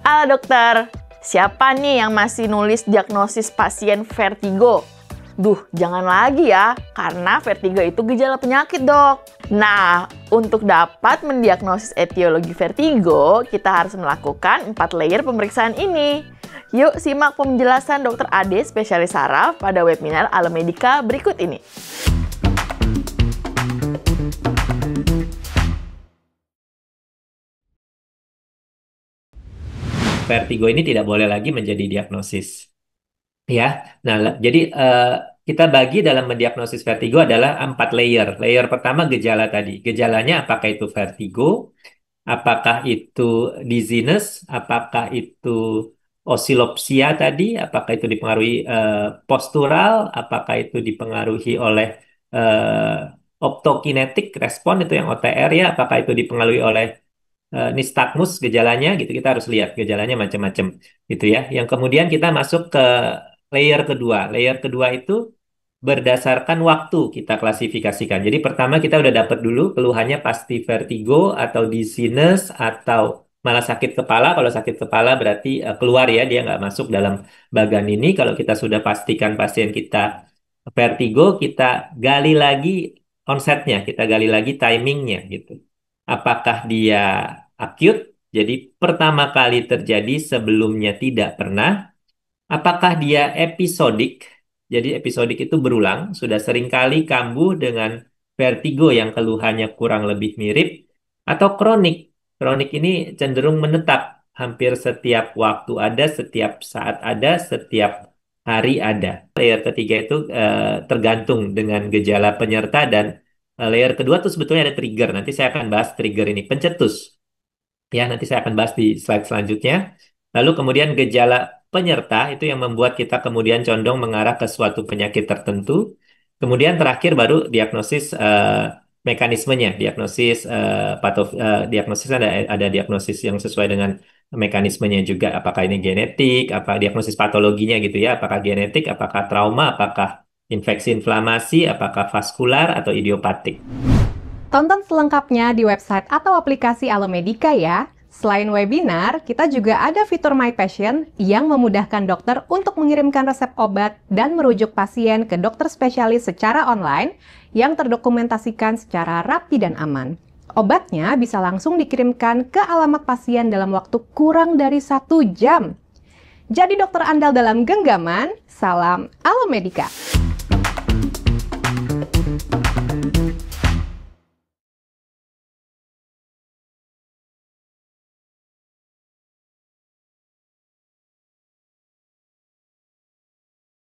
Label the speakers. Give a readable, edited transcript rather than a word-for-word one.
Speaker 1: Halo dokter, siapa nih yang masih nulis diagnosis pasien vertigo? Jangan lagi ya, karena vertigo itu gejala penyakit, dok. Nah, untuk dapat mendiagnosis etiologi vertigo, kita harus melakukan 4 layer pemeriksaan ini. Yuk simak penjelasan Dr. Ade, spesialis saraf, pada webinar Alemedica berikut ini.
Speaker 2: Vertigo ini tidak boleh lagi menjadi diagnosis. Ya, nah jadi kita bagi dalam mendiagnosis vertigo adalah 4 layer. Layer pertama gejala tadi. Gejalanya apakah itu vertigo, apakah itu dizziness, apakah itu osilopsia tadi, apakah itu dipengaruhi postural, apakah itu dipengaruhi oleh optokinetik respon itu yang OTR ya, apakah itu dipengaruhi oleh nistagmus gejalanya gitu, kita harus lihat gejalanya macam-macam gitu ya. Yang kemudian kita masuk ke layer kedua. Layer kedua itu berdasarkan waktu kita klasifikasikan. Jadi pertama kita udah dapat dulu keluhannya pasti vertigo atau dizziness atau malah sakit kepala. Kalau sakit kepala berarti keluar ya, dia nggak masuk dalam bagan ini. Kalau kita sudah pastikan pasien kita vertigo, kita gali lagi onsetnya, kita gali lagi timingnya gitu. Apakah dia acute, jadi pertama kali terjadi sebelumnya tidak pernah. Apakah dia episodik, jadi episodik itu berulang, sudah sering kali kambuh dengan vertigo yang keluhannya kurang lebih mirip, atau kronik. Kronik ini cenderung menetap, hampir setiap waktu ada, setiap saat ada, setiap hari ada. Layer ketiga itu tergantung dengan gejala penyerta, dan layer kedua tuh sebetulnya ada trigger. Nanti saya akan bahas trigger ini. Pencetus. Ya, nanti saya akan bahas di slide selanjutnya. Lalu kemudian gejala penyerta itu yang membuat kita kemudian condong mengarah ke suatu penyakit tertentu. Kemudian terakhir baru diagnosis mekanismenya, diagnosis diagnosis ada diagnosis yang sesuai dengan mekanismenya juga. Apakah ini genetik, apa diagnosis patologinya gitu ya? Apakah genetik, apakah trauma, apakah infeksi inflamasi, apakah vaskular atau idiopatik.
Speaker 3: Tonton selengkapnya di website atau aplikasi Alemedica ya. Selain webinar, kita juga ada fitur My Patient yang memudahkan dokter untuk mengirimkan resep obat dan merujuk pasien ke dokter spesialis secara online yang terdokumentasikan secara rapi dan aman. Obatnya bisa langsung dikirimkan ke alamat pasien dalam waktu kurang dari 1 jam. Jadi dokter andal dalam genggaman, salam Alemedica.